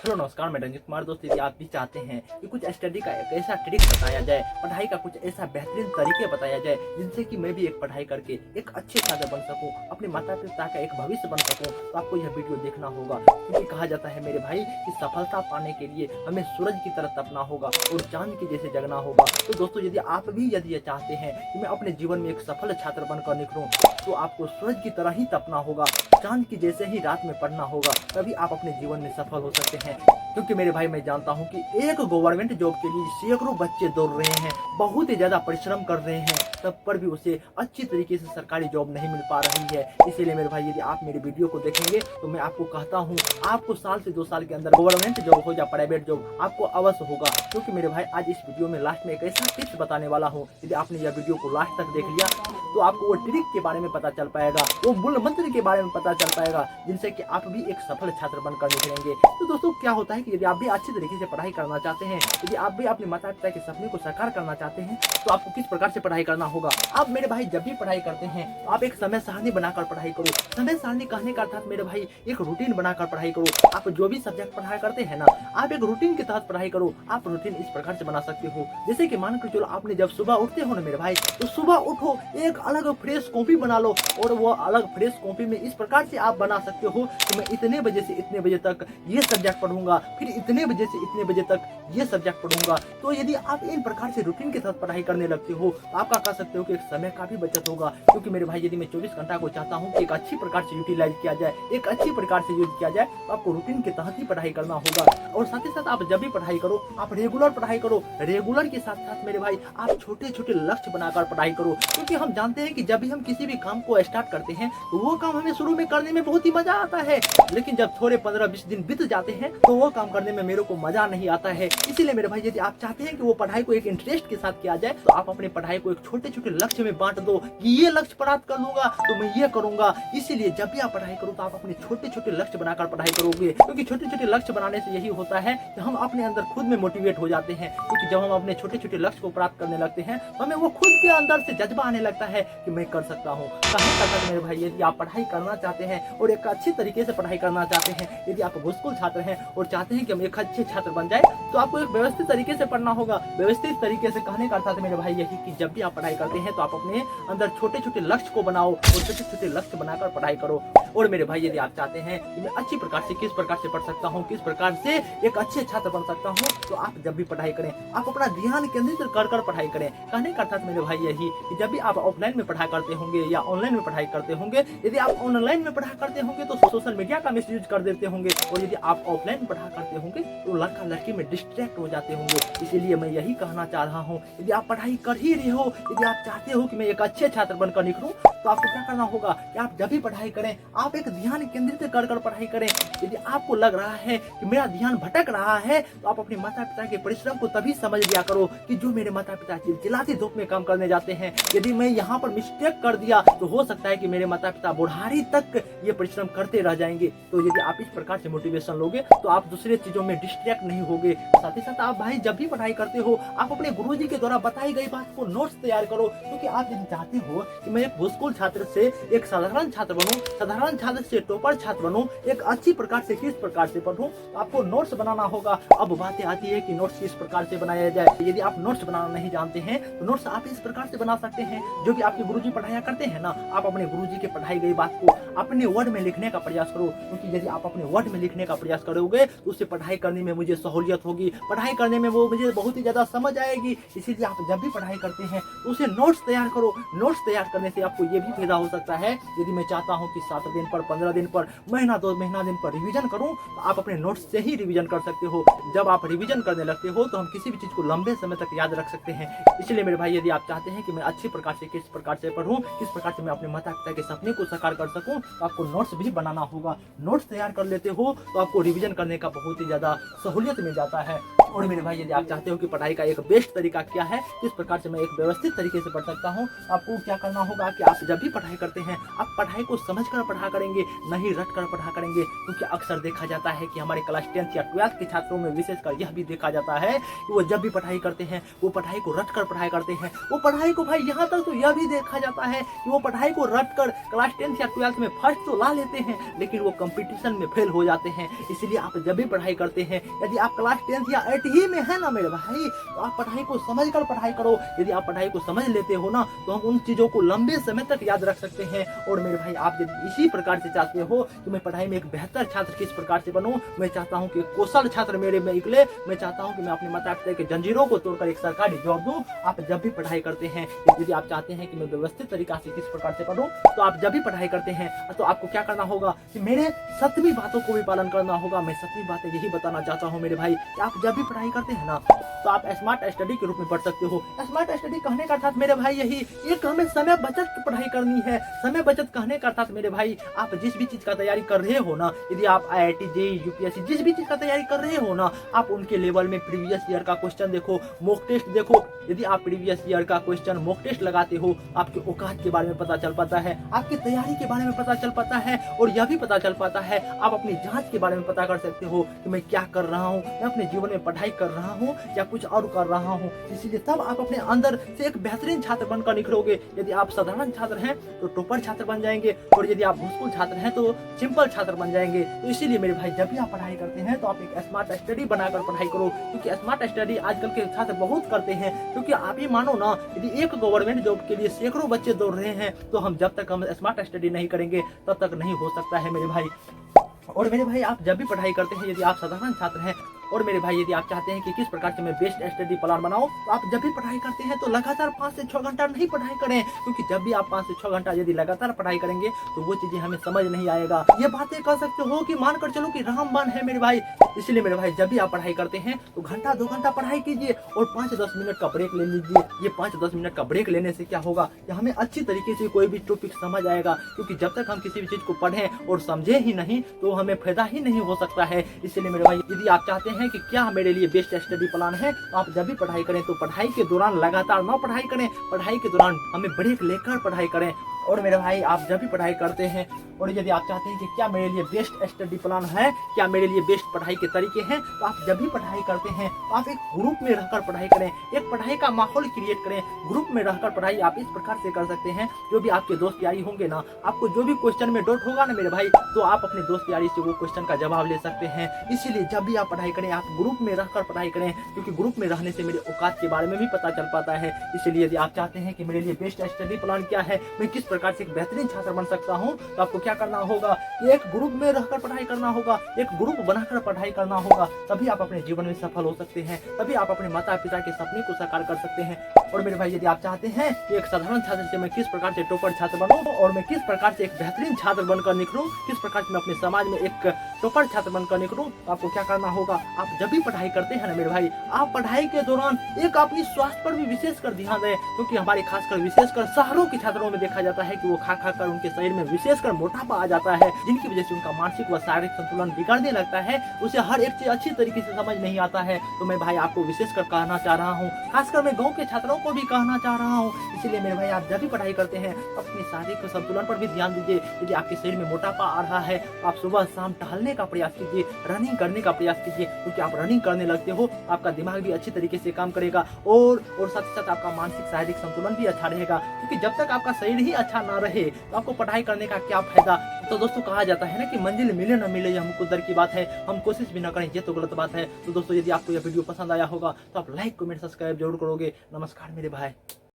Hello नमस्कार, मैं रंजित कुमार। दोस्त, यदि आप भी चाहते हैं कि कुछ स्टडी का एक ऐसा ट्रिक बताया जाए, पढ़ाई का कुछ ऐसा बेहतरीन तरीके बताया जाए जिनसे कि मैं भी एक पढ़ाई करके एक अच्छे छात्र बन सकूं, अपने माता पिता का एक भविष्य बन सकूं, तो आपको यह वीडियो देखना होगा। क्योंकि कहा जाता है मेरे भाई कि सफलता पाने के लिए हमें सूरज की तरह तपना होगा और चांद के जैसे जगना होगा। तो दोस्तों, यदि ये चाहते हैं कि मैं अपने जीवन में एक सफल छात्र बनकर निकलूं, तो आपको सूरज की तरह ही तपना होगा, चांद की जैसे ही रात में पढ़ना होगा, तभी आप अपने जीवन में सफल हो सकते हैं। क्योंकि मेरे भाई, मैं जानता हूं कि एक गवर्नमेंट जॉब के लिए सैकड़ों बच्चे दौड़ रहे हैं, बहुत ही ज्यादा परिश्रम कर रहे हैं, तब पर भी उसे अच्छी तरीके से सरकारी जॉब नहीं मिल पा रही है। इसीलिए मेरे भाई, यदि आप मेरे वीडियो को देखेंगे तो मैं आपको कहता हूं, आपको साल से 2 साल के अंदर गवर्नमेंट जॉब हो या प्राइवेट जॉब, आपको अवश्य होगा। क्योंकि मेरे भाई, आज इस वीडियो में लास्ट में एक ऐसा टिप्स बताने वाला हूँ, यदि आपने यह वीडियो को लास्ट तक देख लिया तो आपको वो ट्रिक के बारे में पता चल पाएगा, वो मूल मंत्र के बारे में पता चल पाएगा, जिनसे कि आप भी एक सफल छात्र बनकर निकलेंगे। तो दोस्तों, क्या होता है कि यदि आप भी अच्छी तरीके से पढ़ाई करना चाहते हैं, यदि आप भी अपने माता पिता के सपने को साकार करना चाहते हैं, तो आपको किस प्रकार से पढ़ाई करना होगा। आप मेरे भाई जब भी पढ़ाई करते हैं तो आप एक समय सारणी बनाकर पढ़ाई करो। समय सारणी कहने का अर्थात मेरे भाई एक रूटीन बनाकर पढ़ाई करो। आप जो भी सब्जेक्ट पढ़ाई करते हैं ना, आप एक रूटीन के तहत पढ़ाई करो। आप रूटीन इस प्रकार से बना सकते हो, जैसे कि मान कर चलो, आपने जब सुबह उठते हो ना मेरे भाई, तो सुबह उठो, एक अलग फ्रेश कॉपी बना लो, और वो अलग फ्रेश कॉपी में इस प्रकार से आप बना सकते हो कि मैं इतने बजे से इतने बजे तक ये सब्जेक्ट पढ़ूंगा, फिर इतने बजे से इतने बजे तक ये सब्जेक्ट पढ़ूंगा। तो यदि आप इन प्रकार से रूटीन के तहत पढ़ाई करने लगते हो, तो आपका कह सकते हो कि एक समय का भी बचत होगा। क्योंकि मेरे भाई, यदि मैं 24 घंटा को चाहता हूँ कि एक अच्छी प्रकार से यूटिलाइज किया जाए, एक अच्छी प्रकार से यूज किया जाए, तो आपको रूटीन के तहत ही पढ़ाई करना होगा। और साथ ही साथ आप जब भी पढ़ाई करो, आप रेगुलर पढ़ाई करो। रेगुलर के साथ साथ मेरे भाई, आप छोटे छोटे लक्ष्य बनाकर पढ़ाई करो। क्योंकि हम जानते हैं कि जब भी हम किसी भी काम को स्टार्ट करते हैं, तो वो काम हमें शुरू में करने में बहुत ही मजा आता है, लेकिन जब थोड़े 15-20 दिन बीत जाते हैं तो वो काम करने में मेरे को मजा नहीं आता है। इसीलिए मेरे भाई, यदि आप चाहते हैं कि वो पढ़ाई को एक इंटरेस्ट के साथ किया जाए, तो आप अपने पढ़ाई को एक छोटे छोटे लक्ष्य में बांट दो कि ये लक्ष्य प्राप्त कर लूंगा तो मैं ये करूंगा। इसीलिए जब भी आप पढ़ाई करो, तो आप अपने छोटे छोटे लक्ष्य बनाकर पढ़ाई करोगे। क्योंकि छोटे छोटे लक्ष्य बनाने से यही होता है कि हम अपने अंदर खुद में मोटिवेट हो जाते हैं। क्योंकि जब हम अपने छोटे छोटे लक्ष्य को प्राप्त करने लगते हैं, हमें वो खुद के अंदर से जज्बा आने लगता है कि मैं कर सकता हूँ। मेरे भाई, यदि आप पढ़ाई करना चाहते हैं और एक अच्छी तरीके से पढ़ाई करना चाहते हैं, यदि आप घुसखोर छात्र हैं और चाहते हैं कि हम एक अच्छे छात्र बन जाए, तो आपको एक व्यवस्थित तरीके से पढ़ना होगा। व्यवस्थित तरीके से कहने का अर्थात मेरे भाई यही कि जब भी आप पढ़ाई करते हैं, तो आप अपने अंदर छोटे छोटे लक्ष्य को बनाओ और छोटे छोटे लक्ष्य बनाकर पढ़ाई करो। और मेरे भाई, यदि आप चाहते हैं कि मैं अच्छी प्रकार से किस प्रकार से पढ़ सकता हूँ, किस प्रकार से एक अच्छे छात्र बन सकता हूँ, तो आप जब भी पढ़ाई करें, आप अपना ध्यान केंद्रित कर पढ़ाई करें। कहने का अर्थात मेरे भाई यही कि जब भी आप ऑफलाइन में पढ़ाई करते होंगे या ऑनलाइन में पढ़ाई करते होंगे, यदि आप ऑनलाइन में पढ़ा करते होंगे तो सोशल मीडिया का मिसयूज कर देते होंगे, और यदि आप ऑफलाइन में पढ़ा करते होंगे तो लड़का लड़की में डिस्ट्रैक्ट हो जाते होंगे। इसीलिए मैं यही कहना चाह रहा हूँ, यदि आप पढ़ाई कर ही रहे हो, यदि आप चाहते हो कि मैं एक अच्छे छात्र बनकर निकलूं, तो आपको क्या करना होगा कि आप जब भी पढ़ाई करें, आप एक ध्यान केंद्रित कर पढ़ाई करें। यदि आपको लग रहा है कि मेरा ध्यान भटक रहा है, तो आप अपने माता पिता के परिश्रम को तभी समझ लिया करो कि जो मेरे माता पिता चिलचिलाती धूप में काम करने जाते हैं, यदि मैं यहाँ पर मिस्टेक कर दिया तो हो सकता है कि मेरे माता पिता बुढ़ारी तक ये परिश्रम करते रह जाएंगे। तो यदि आप इस प्रकार से मोटिवेशन लोगे, तो आप दूसरे चीजों में डिस्ट्रैक्ट नहीं होगे। साथ ही साथ आप भाई जब भी पढ़ाई करते हो, आप अपने गुरुजी के द्वारा बताई गई बात को नोट्स तैयार करो। क्योंकि आप यदि चाहते हो कि मैं एक घुसखोर छात्र से एक साधारण छात्र बनूं, साधारण छात्र से टॉपर छात्र बनूं, एक अच्छी प्रकार से किस प्रकार से पढ़ूं, तो आपको नोट्स बनाना होगा। अब बातें आती है कि नोट्स किस प्रकार से बनाया जाए। यदि आप नोट्स बनाना नहीं जानते हैं, तो नोट्स आप इस प्रकार से बना सकते हैं, जो कि आपके गुरुजी पढ़ाया करते हैं ना, आप अपने गुरुजी के पढ़ाई गई बात को अपने वर्ड में लिखने का प्रयास करो। क्योंकि यदि आप अपने वर्ड में लिखने का प्रयास करोगे, तो उससे पढ़ाई करने में मुझे सहूलियत होगी, पढ़ाई करने में वो मुझे बहुत ही ज्यादा समझ आएगी। इसीलिए आप जब भी पढ़ाई करते हैं, तो उसे नोट्स तैयार करो। नोट्स तैयार करने से आपको ये भी फायदा हो सकता है, यदि मैं चाहता हूँ कि 7 दिन पर, 15 दिन पर, महीना 2 महीना दिन पर रिवीजन करूँ, तो आप अपने नोट्स से ही रिवीजन कर सकते हो। जब आप रिवीजन करने लगते हो, तो हम किसी भी चीज को लंबे समय तक याद रख सकते हैं। इसलिए मेरे भाई, यदि आप चाहते हैं कि मैं अच्छी प्रकार से किस प्रकार से पढ़ूं, किस प्रकार से मैं अपने माता पिता के सपने को साकार कर सकूं, तो आपको नोट्स भी बनाना होगा। नोट्स तैयार कर लेते हो तो आपको रिवीजन करने का बहुत ही ज्यादा सहूलियत मिल जाता है। और मेरे भाई यदि आप चाहते हो कि पढ़ाई का एक बेस्ट तरीका क्या है, किस प्रकार से मैं एक व्यवस्थित तरीके से पढ़ सकता हूँ, आपको क्या करना होगा कि आप जब भी पढ़ाई करते हैं आप पढ़ाई को समझकर पढ़ा करेंगे, नहीं रट कर पढ़ा करेंगे। क्योंकि अक्सर देखा जाता है कि हमारे क्लास 10th या 12th के छात्रों में विशेषकर यह भी देखा जाता है कि वो जब भी पढ़ाई करते हैं वो पढ़ाई को रट कर पढ़ाई करते हैं। वो पढ़ाई को भाई यहाँ तक तो यह भी देखा जाता है कि वो पढ़ाई को रट कर क्लास 10th या 12th में फर्स्ट तो ला लेते हैं, लेकिन वो कंपटीशन में फेल हो जाते हैं। इसलिए आप जब भी पढ़ाई करते हैं, यदि आप क्लास 10th या 8 ही में है ना मेरे भाई, तो आप पढ़ाई को समझ कर पढ़ाई करो। यदि आप पढ़ाई को समझ लेते हो ना तो हम उन चीजों को लंबे समय तक याद रख सकते हैं। और मेरे भाई आप यदि इसी प्रकार से चाहते हो कि मैं पढ़ाई में एक बेहतर छात्र किस प्रकार से बनूं, मैं चाहता हूं कि एक कुशल छात्र मेरे में निकले, मैं चाहता हूं कि मैं अपने माता पिता के जंजीरों को तोड़कर एक सरकारी जॉब दूं। आप जब भी पढ़ाई करते हैं, यदि आप चाहते हैं कि मैं व्यवस्थित तरीका से किस प्रकार से पढ़ूं, तो आप जब भी पढ़ाई करते हैं तो आपको क्या करना होगा कि मेरे 7वीं बातों को भी पालन करना होगा। मैं 7वीं बातें यही बताना चाहता हूँ मेरे भाई कि आप जब भी पढ़ाई करते हैं ना तो आप स्मार्ट स्टडी के रूप में पढ़ सकते हो। स्मार्ट स्टडी कहने का अर्थात मेरे भाई यही एक हमें समय बचत पढ़ाई करनी है। समय बचत कहने का अर्थात मेरे भाई आप जिस भी चीज का तैयारी कर रहे हो ना, यदि आप IIT JEE UPSC जिस भी चीज का तैयारी कर रहे हो ना, आप उनके लेवल में प्रीवियस ईयर का क्वेश्चन देखो, मॉक टेस्ट देखो। यदि आप प्रीवियस ईयर का क्वेश्चन मॉक टेस्ट लगाते हो, आपके औकात के बारे में पता चल पाता है, आपकी तैयारी के बारे में पता चल पाता है, और यह भी पता चल पाता है आप अपनी जांच के बारे में पता कर सकते हो कि मैं क्या कर रहा हूँ, मैं अपने जीवन में पढ़ाई कर रहा हूँ या कुछ और कर रहा हूँ। इसीलिए तब आप अपने अंदर से एक बेहतरीन छात्र बनकर निखरोगे। यदि आप साधारण छात्र हैं तो टॉपर छात्र बन जाएंगे, और यदि आप घुसखोर छात्र हैं तो सिंपल छात्र बन जाएंगे। तो इसीलिए मेरे भाई जब भी आप पढ़ाई करते हैं तो आप एक स्मार्ट स्टडी बनाकर पढ़ाई करो। क्योंकि स्मार्ट स्टडी आजकल के छात्र बहुत करते हैं। क्योंकि आप ये मानो ना, यदि एक गवर्नमेंट जॉब के लिए सैकड़ों बच्चे दौड़ रहे हैं, तो हम जब तक हम स्मार्ट स्टडी नहीं करेंगे तब तक नहीं हो सकता है मेरे भाई। और मेरे भाई आप जब भी पढ़ाई करते हैं, यदि आप साधारण छात्र हैं, और मेरे भाई यदि आप चाहते हैं कि किस प्रकार से मैं बेस्ट स्टडी प्लान बनाऊं, तो आप जब भी पढ़ाई करते हैं तो लगातार 5 से 6 घंटा नहीं पढ़ाई करें। क्योंकि जब भी आप 5 से 6 घंटा यदि लगातार पढ़ाई करेंगे तो वो चीजें हमें समझ नहीं आएगा। ये बातें कह सकते हो कि मानकर चलो कि रामबाण है मेरे भाई। इसलिए मेरे भाई जब भी आप पढ़ाई करते हैं तो घंटा 2 घंटा पढ़ाई कीजिए और 5-10 मिनट का ब्रेक ले लीजिए। ये 5-10 मिनट का ब्रेक लेने से क्या होगा कि हमें अच्छी तरीके से कोई भी टॉपिक समझ आएगा। क्योंकि जब तक हम किसी भी चीज को पढ़ें और समझे ही नहीं तो हमें फायदा ही नहीं हो सकता है। इसलिए मेरे भाई यदि आप चाहते हैं कि क्या मेरे लिए बेस्ट स्टडी प्लान है, तो आप जब भी पढ़ाई करें तो पढ़ाई के दौरान लगातार ना पढ़ाई करें, पढ़ाई के दौरान हमें ब्रेक लेकर पढ़ाई करें। और मेरे भाई आप जब भी पढ़ाई करते हैं और यदि आप चाहते हैं कि क्या मेरे लिए बेस्ट स्टडी प्लान है, क्या मेरे लिए बेस्ट पढ़ाई के तरीके हैं, तो आप जब भी पढ़ाई करते हैं तो आप एक ग्रुप में रहकर पढ़ाई करें, एक पढ़ाई का माहौल क्रिएट करें। ग्रुप में रहकर पढ़ाई आप इस प्रकार से कर सकते हैं, जो भी आपके दोस्त यारी होंगे ना, आपको जो भी क्वेश्चन में डाउट होगा ना मेरे भाई, तो आप अपने दोस्त यारी से वो क्वेश्चन का जवाब ले सकते हैं। इसीलिए जब भी आप पढ़ाई करें आप ग्रुप में रहकर पढ़ाई करें, क्योंकि ग्रुप में रहने से मेरे औकात के बारे में भी पता चल पाता है। इसलिए यदि आप चाहते हैं कि मेरे लिए बेस्ट स्टडी प्लान क्या है, मैं किस प्रकार से एक बेहतरीन छात्र बन सकता हूं, तो आपको क्या करना होगा, एक ग्रुप में रहकर पढ़ाई करना होगा, एक ग्रुप बनाकर पढ़ाई करना होगा। तभी आप अपने जीवन में सफल हो सकते हैं, तभी आप अपने माता पिता के सपने को साकार कर सकते हैं। और मेरे भाई यदि आप चाहते हैं कि एक साधारण छात्र से मैं किस प्रकार से टॉपर छात्र बनूं और मैं किस प्रकार से एक बेहतरीन छात्र बनकर निकलूं, किस प्रकार से मैं अपने समाज में एक टॉपर छात्र बनकर निकलूं, तो आपको क्या करना होगा, आप जब भी पढ़ाई करते हैं ना मेरे भाई, आप पढ़ाई के दौरान एक अपनी स्वास्थ्य पर भी विशेषकर ध्यान दें। क्योंकि हमारे खासकर विशेषकर शहरों के छात्रों में देखा जाता है कि वो खा खा कर उनके शरीर में विशेषकर मोटापा आ जाता है, जिनकी वजह से उनका मानसिक व शारीरिक संतुलन बिगड़ने लगता है। उसे हर एक चीज अच्छी तरीके से समझ नहीं आता है। तो मैं भाई आपको विशेषकर कहना चाह रहा हूँ, खासकर मैं गाँव के छात्रों को भी कहना चाह रहा हूँ। इसीलिए मेरे भाई आप जब भी पढ़ाई करते हैं अपने शारीरिक संतुलन पर भी ध्यान दीजिए। यदि आपके शरीर में मोटापा आ रहा है तो आप सुबह शाम टहलने का प्रयास कीजिए, रनिंग करने का प्रयास कीजिए। क्योंकि आप रनिंग करने लगते हो आपका दिमाग भी अच्छी तरीके से काम करेगा और साथ ही साथ आपका मानसिक शारीरिक संतुलन भी अच्छा रहेगा। क्योंकि जब तक आपका शरीर ही अच्छा ना रहे तो आपको पढ़ाई करने का क्या फायदा। तो दोस्तों कहा जाता है ना कि मंजिल मिले ना मिले यह हमको दर की बात है, हम कोशिश भी ना करें ये तो गलत बात है। तो दोस्तों यदि आपको यह वीडियो पसंद आया होगा तो आप लाइक कमेंट सब्सक्राइब जरूर करोगे। नमस्कार मेरे भाई।